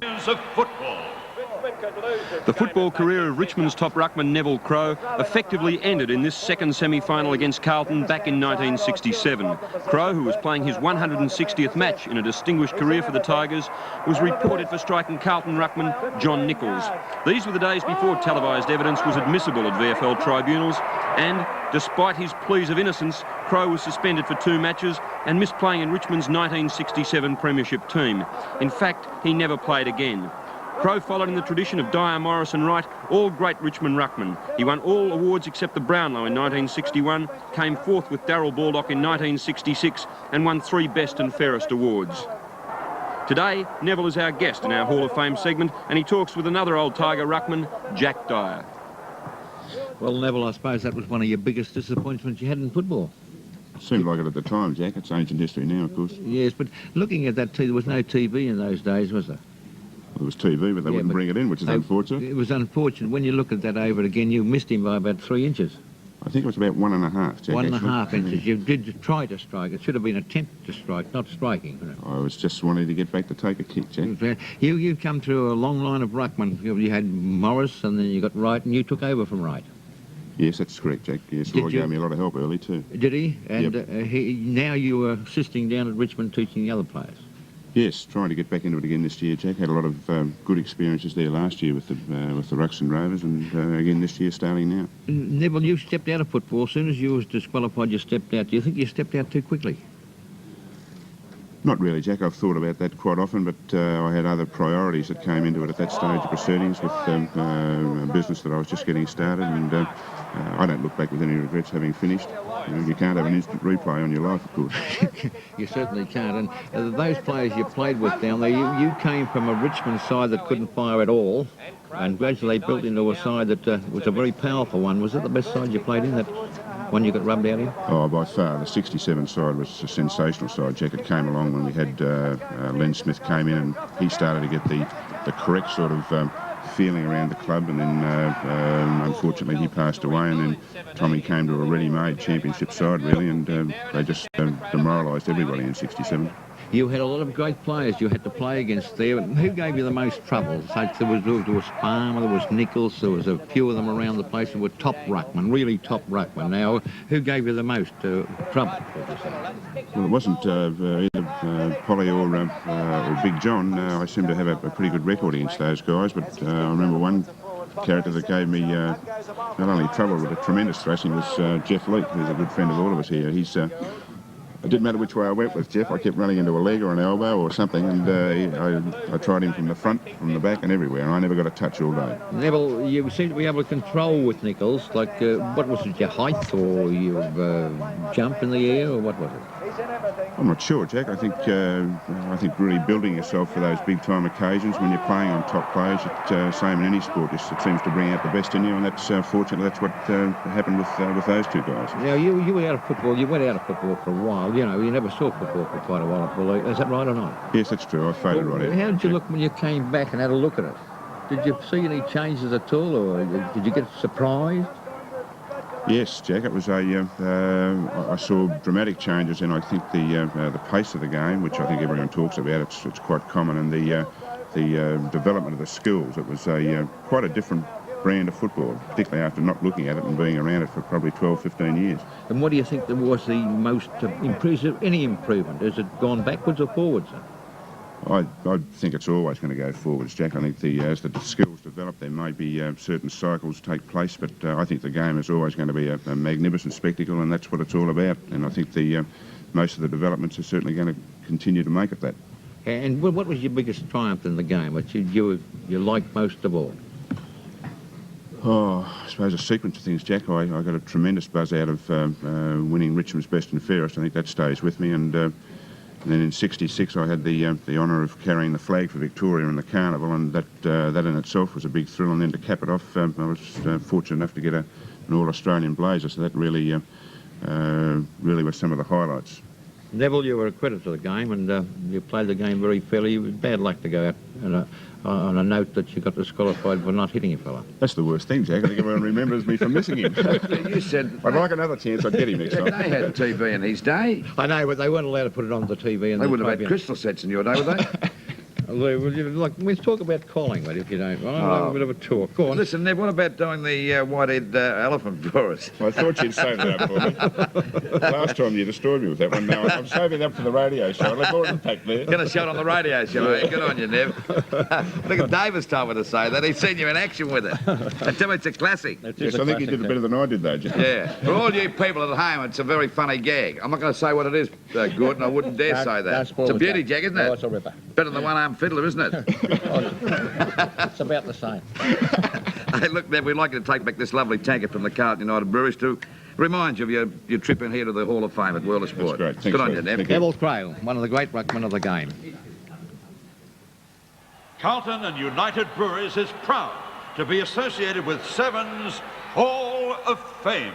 of football. The football career of Richmond's top ruckman Neville Crowe effectively ended in this second semi-final against Carlton back in 1967. Crowe, who was playing his 160th match in a distinguished career for the Tigers, was reported for striking Carlton ruckman John Nichols. These were the days before televised evidence was admissible at VFL tribunals, and despite his pleas of innocence, Crowe was suspended for 2 matches and missed playing in Richmond's 1967 premiership team. In fact, he never played again. Crowe followed in the tradition of Dyer, Morris and Wright, all great Richmond ruckmen. He won all awards except the Brownlow in 1961, came fourth with Darryl Baldock in 1966 and won 3 Best and Fairest awards. Today, Neville is our guest in our Hall of Fame segment, and he talks with another old Tiger ruckman, Jack Dyer. Well, Neville, I suppose that was one of your biggest disappointments you had in football. Seemed like it at the time, Jack. It's ancient history now, of course. Yes, but looking at that, there was no TV in those days, was there? Well, there was TV, but they wouldn't bring it in, which is unfortunate. It was unfortunate. When you look at that over again, you missed him by about 3 inches. I think it was about 1.5, Jack. 1.5 inches. You did try to strike. It should have been an attempt to strike, not striking. I was just wanting to get back to take a kick, Jack. You've come through a long line of ruckmen. You had Morris, and then you got Wright, and you took over from Wright. Yes, that's correct, Jack. Yes, Roy gave me a lot of help early too. Did he? And yep. Now you are assisting down at Richmond teaching the other players. Yes, trying to get back into it again this year, Jack. Had a lot of good experiences there last year with the Ruxton Rovers, and again this year starting now. Neville, you stepped out of football. As soon as you was disqualified, you stepped out. Do you think you stepped out too quickly? Not really, Jack. I've thought about that quite often, but I had other priorities that came into it at that stage of proceedings with a business that I was just getting started, and I don't look back with any regrets having finished. You can't have an instant replay on your life, of course. You certainly can't. And those players you played with down there, you came from a Richmond side that couldn't fire at all, and gradually built into a side that was a very powerful one. Was it the best side you played in, that one you got rubbed out in? Oh, by far. The 67 side was a sensational side, Jack. It came along when we had Len Smith came in, and he started to get the correct sort of feeling around the club, and then unfortunately he passed away, and then Tommy came to a ready-made championship side really, and they just demoralised everybody in 67. You had a lot of great players you had to play against there. Who gave you the most trouble? So there was Palmer, there was Nichols, there was a few of them around the place who were top ruckmen, really top ruckmen. Now, who gave you the most trouble? Well, it wasn't either Polly or Big John. I seem to have a pretty good record against those guys, but I remember one character that gave me not only trouble but a tremendous thrashing was Jeff Leake, who's a good friend of all of us here. It didn't matter which way I went with Jeff. I kept running into a leg or an elbow or something, and I tried him from the front, from the back and everywhere, and I never got a touch all day. Neville, you seem to be able to control with Nichols. Like, what was it, your height or your jump in the air, or what was it? I'm not sure, Jack. I think really building yourself for those big-time occasions when you're playing on top players, it's same in any sport. It seems to bring out the best in you, and that's fortunately that's what happened with those two guys. Now, you were out of football. You went out of football for a while. You know, you never saw football for quite a while. Is that right or not? Yes, that's true. I faded right out. How did you look when you came back and had a look at it? Did you see any changes at all, or did you get surprised? Yes, Jack. It was I saw dramatic changes in, I think, the pace of the game, which I think everyone talks about. It's quite common, and the development of the skills. It was quite a different brand of football, particularly after not looking at it and being around it for probably 12, 15 years. And what do you think was the most impressive? Any improvement? Has it gone backwards or forwards? I think it's always going to go forwards, Jack. I think as the skills develop, there may be certain cycles take place, but I think the game is always going to be a magnificent spectacle, and that's what it's all about. And I think most of the developments are certainly going to continue to make it that. And what was your biggest triumph in the game, which you liked most of all? Oh, I suppose a sequence of things, Jack. I got a tremendous buzz out of winning Richmond's Best and Fairest. I think that stays with me, and then in '66 I had the honour of carrying the flag for Victoria in the carnival, and that in itself was a big thrill. And then to cap it off, I was fortunate enough to get an All-Australian blazer, so that really was some of the highlights. Neville, you were a credit to the game, and you played the game very fairly. Bad luck to go out on a note that you got disqualified for not hitting a fella. That's the worst thing, Jack. I think everyone remembers me for missing him. You said... I'd like another chance. I'd get him next time. They had TV in his day. I know, but they weren't allowed to put it on the TV. They would have had crystal sets in your day, would they? Let's talk about Collingwood, if you don't mind. I'll have a bit of a talk. Go on. Listen, Nev, what about doing the white-head elephant for us? Well, I thought you'd save that up for me. Last time you destroyed me with that one. Now I'm saving it up for the radio show. I'll have more impact there. Going to show it on the radio show, eh? Good on you, Nev. Look at Davis told me to say that. He's seen you in action with it. I tell me it's a classic. Yes, I think you did it better than I did, though, Jim. Yeah. For all you people at home, it's a very funny gag. I'm not going to say what it is, Gordon. I wouldn't dare say that. It's a beauty jag, isn't it? Oh, it's a ripper. Better than the one-armed fiddler, isn't it? It's about the same. Hey, look, Nev, we'd like you to take back this lovely tanker from the Carlton United Breweries to remind you of your trip in here to the Hall of Fame at World of Sport. That's great. Thanks, Good on mate. you, Nev. Thank you. Neville Crowe, one of the great ruckmen of the game. Carlton and United Breweries is proud to be associated with Seven's Hall of Fame.